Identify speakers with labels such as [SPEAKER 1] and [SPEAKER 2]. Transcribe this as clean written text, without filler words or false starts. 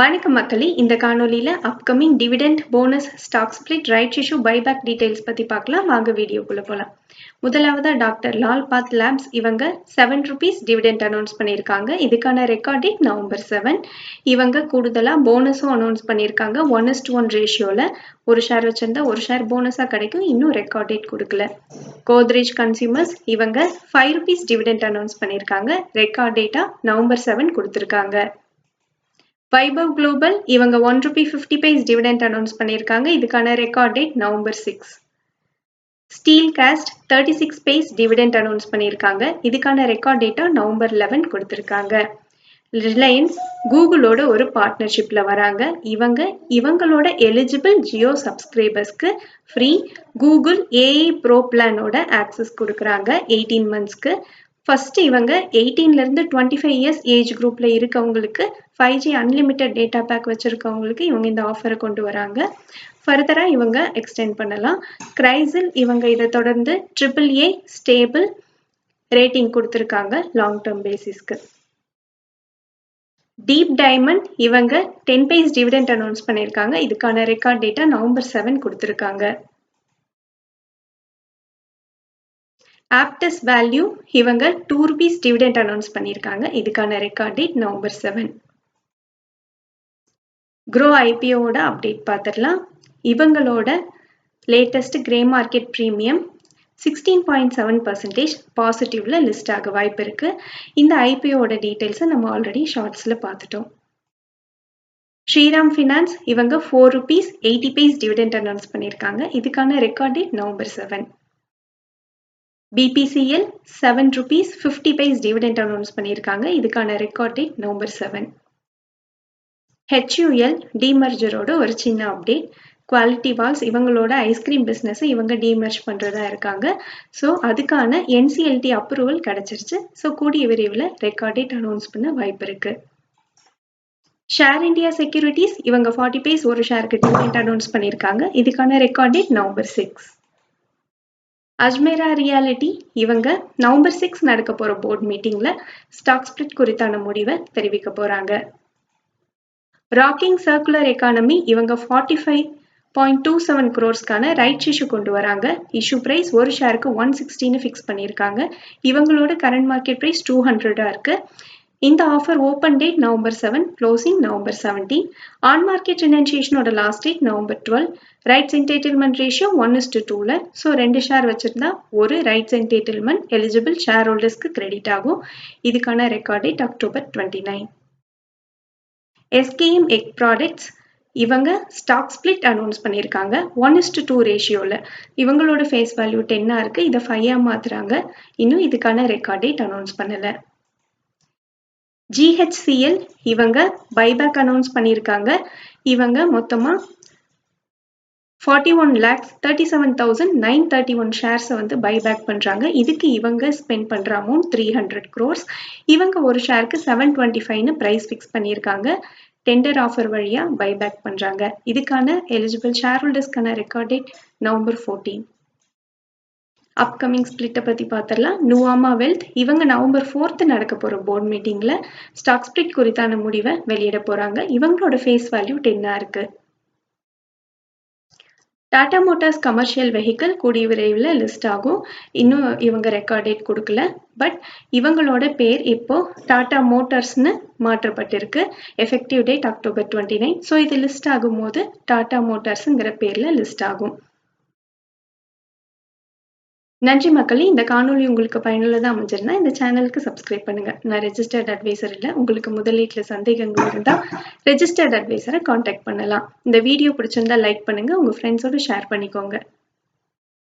[SPEAKER 1] வணக்கம் மக்களே, இந்த காணொளியில upcoming dividend bonus stock split right issue buyback details பத்தி பார்க்கலாம். வாங்க வீடியோக்குள்ள போலாம். முதலாவதா டாக்டர் லால் பாத் லேப்ஸ் இவங்க 7 rupees டிவிடெண்ட் அனௌன்ஸ் பண்ணியிருக்காங்க. இதுக்கான ரெக்கார்ட் டேட் நவம்பர் 7. இவங்க கூடுதலா போனஸும் அனௌன்ஸ் பண்ணியிருக்காங்க. 1:1 ரேஷியோல ஒரு ஷேர் வச்சிருந்தா ஒரு ஷேர் போனஸா கிடைக்கும். இன்னும் ரெக்கார்ட் டேட் கொடுக்கல. கோத்ரேஜ் கன்சியூமர்ஸ் இவங்க 5 rupees டிவிடெண்ட் அனௌன்ஸ் பண்ணியிருக்காங்க. ரெக்கார்ட் டேட்டா நவம்பர் 7 கொடுத்திருக்காங்க. வைபவ் குளோபல் இவங்க 1 rupee 50 paise டிவிடெண்ட் அனௌன்ஸ் பண்ணியிருக்காங்க. இதுக்கான record date November 6. Steel cost 36 paise dividend announce பண்ணியிருக்காங்க. இதுக்கான ரெக்கார்ட் டேட்டா நவம்பர் 11 கொடுத்திருக்காங்க. ரிலையன்ஸ் கூகுளோட ஒரு பார்ட்னர்ஷிப்ல வராங்க. இவங்களோட எலிஜிபிள் ஜியோ சப்ஸ்கிரைபர்ஸ்க்கு ஃப்ரீ கூகுள் ஏஐ ப்ரோ பிளானோட ஆக்சஸ் கொடுக்குறாங்க 18 monthsக்கு. ஃபர்ஸ்ட் இவங்க 18ல இருந்து 25 years ஏஜ் குரூப்ல இருக்கவங்களுக்கு 5G அன்லிமிட்டெட் டேட்டா பேக் வச்சிருக்கவங்களுக்கு இவங்க இந்த ஆஃபரை கொண்டு வராங்க. ஃபர்தரா இவங்க எக்ஸ்டெண்ட் பண்ணலாம். கிரைசில் இவங்க இதை தொடர்ந்து AAA ஸ்டேபிள் ரேட்டிங் கொடுத்திருக்காங்க லாங் டேர்ம் பேசிஸ்க்கு. டீப் டைமண்ட் இவங்க 10 paise டிவிடெண்ட் அனௌன்ஸ் பண்ணியிருக்காங்க. இதுக்கான ரெக்கார்ட் டேட்டா நவம்பர் 7 கொடுத்திருக்காங்க. ஆப்டஸ் வேல்யூ இவங்க 2 rupees டிவிடெண்ட் அனௌன்ஸ் பண்ணியிருக்காங்க. இதுக்கான ரெக்கார்ட் டேட் நவம்பர் 7. க்ரோ ஐபிஓட அப்டேட் பார்த்துடலாம். இவங்களோட லேட்டஸ்ட் கிரே மார்க்கெட் ப்ரீமியம் 16.7% பாசிட்டிவ்ல லிஸ்ட் ஆக வாய்ப்பு இருக்கு. இந்த ஐபிஓட டீடைல்ஸை நம்ம ஆல்ரெடி ஷார்ட்ஸ்ல பார்த்துட்டோம். ஸ்ரீராம் ஃபினான்ஸ் இவங்க 4 rupees 80 paise டிவிடெண்ட் அனௌன்ஸ் பண்ணியிருக்காங்க. இதுக்கான record date November 7. BPCL 7 rupees 50 paise dividend announce பண்ணியிருக்காங்க. இதுக்கான ரெக்கார்ட் டேட் நவம்பர் 7. HUL டீமர்ஜரோட ஒரு சின்ன அப்டேட். குவாலிட்டி வால்ஸ் இவங்களோட ஐஸ்கிரீம் பிஸ்னஸ் இவங்க டீமர்ஜ் பண்றதா இருக்காங்க. ஸோ அதுக்கான NCLT அப்ரூவல் கிடைச்சிருச்சு. ஸோ கூடிய விரைவில் ரெக்கார்ட் டேட் அனௌன்ஸ் பண்ண வாய்ப்பு இருக்கு. ஷேர் இந்தியா செக்யூரிட்டிஸ் இவங்க 40 paise ஒரு ஷேருக்கு டிவிடெண்ட் அனௌன்ஸ் பண்ணியிருக்காங்க. இதுக்கான record date November 6. Ajmera reality இவங்க நவம்பர் 6 நடக்க போற போர்ட் மீட்டிங்ல ஸ்டாக் ஸ்பிளிட் குறித்தான முடிவை தெரிவிக்க போறாங்க. ராக்கிங் சர்க்குலர் எக்கானமி இவங்க 45.27 crores ரைட் இஷ்யூ கொண்டு வராங்க. இஷ்யூ பிரைஸ் ஒரு ஷேருக்கு 160ன்னு ஃபிக்ஸ் பண்ணியிருக்காங்க. இவங்களோட கரண்ட் மார்க்கெட் பிரைஸ் 200 இருக்கு. இந்த offer open date November 7, closing November 17. On market ரினன்சியேஷனோட last date November 12. Rights entitlement ratio 1:2ல. ஸோ 2 ஷேர் வச்சிருந்தா ஒரு ரைட்ஸ் என்டைட்டில்மெண்ட் எலிஜிபிள் ஷேர் ஹோல்டர்ஸ்க்கு கிரெடிட் ஆகும். இதுக்கான record date October 29. SKM egg products இவங்க ஸ்டாக் ஸ்பிளிட் அனௌன்ஸ் பண்ணியிருக்காங்க 1:2 ரேஷியோல. இவங்களோட ஃபேஸ் வேல்யூ 10 இருக்கு. இதை 5 மாத்துறாங்க. இன்னும் இதுக்கான ரெக்கார்ட் டேட் அனௌன்ஸ் பண்ணல. GHCL இவங்க பைபேக் அனௌன்ஸ் பண்ணியிருக்காங்க. இவங்க மொத்தமா 41,37,931 ஷேர்ஸை வந்து பைபேக் பண்றாங்க. இதுக்கு இவங்க ஸ்பெண்ட் பண்ற அமௌண்ட் 300 crores. இவங்க ஒரு ஷேருக்கு 725ன்னு பிரைஸ் ஃபிக்ஸ் பண்ணியிருக்காங்க. டெண்டர் ஆஃபர் வழியா பைபேக் பண்றாங்க. இதுக்கான எலிஜிபிள் ஷேர் ஹோல்டர்ஸ்க்கான ரெக்கார்ட் டேட் நவம்பர் 14. அப்கமிங் ஸ்பிளிட்டை பத்தி பார்த்துடலாம். நுவாமா வெல்த் இவங்க நவம்பர் 4 நடக்க போற போர்ட் மீட்டிங்ல ஸ்டாக் ஸ்பிளிட் குறித்தான முடிவை வெளியிட போறாங்க. இவங்களோட ஃபேஸ் வேல்யூ 10 இருக்கு. டாடா மோட்டார்ஸ் கமர்ஷியல் வெஹிக்கிள் கூடிய விரைவில் லிஸ்ட் ஆகும். இன்னும் இவங்க ரெக்கார்ட் டேட் கொடுக்கல. பட் இவங்களோட பேர் இப்போ டாடா மோட்டார்ஸ்னு மாற்றப்பட்டிருக்கு. Effective date October 29. ஸோ இது லிஸ்ட் ஆகும் போது டாடா மோட்டார்ஸ்ங்கிற பேர்ல லிஸ்ட் ஆகும். நன்றி மக்களே, இந்த காணொலி உங்களுக்கு பயனுள்ளதா அமைஞ்சிருந்தா இந்த சேனலுக்கு சப்ஸ்கிரைப் பண்ணுங்க. நான் ரெஜிஸ்டர்ட் அட்வைசர் இல்லை. உங்களுக்கு முதலீட்டுல சந்தேகங்கள் இருந்தா ரெஜிஸ்டர்ட் அட்வைசரை கான்டாக்ட் பண்ணலாம். இந்த வீடியோ பிடிச்சிருந்தா லைக் பண்ணுங்க. உங்க ஃப்ரெண்ட்ஸோட ஷேர் பண்ணிக்கோங்க.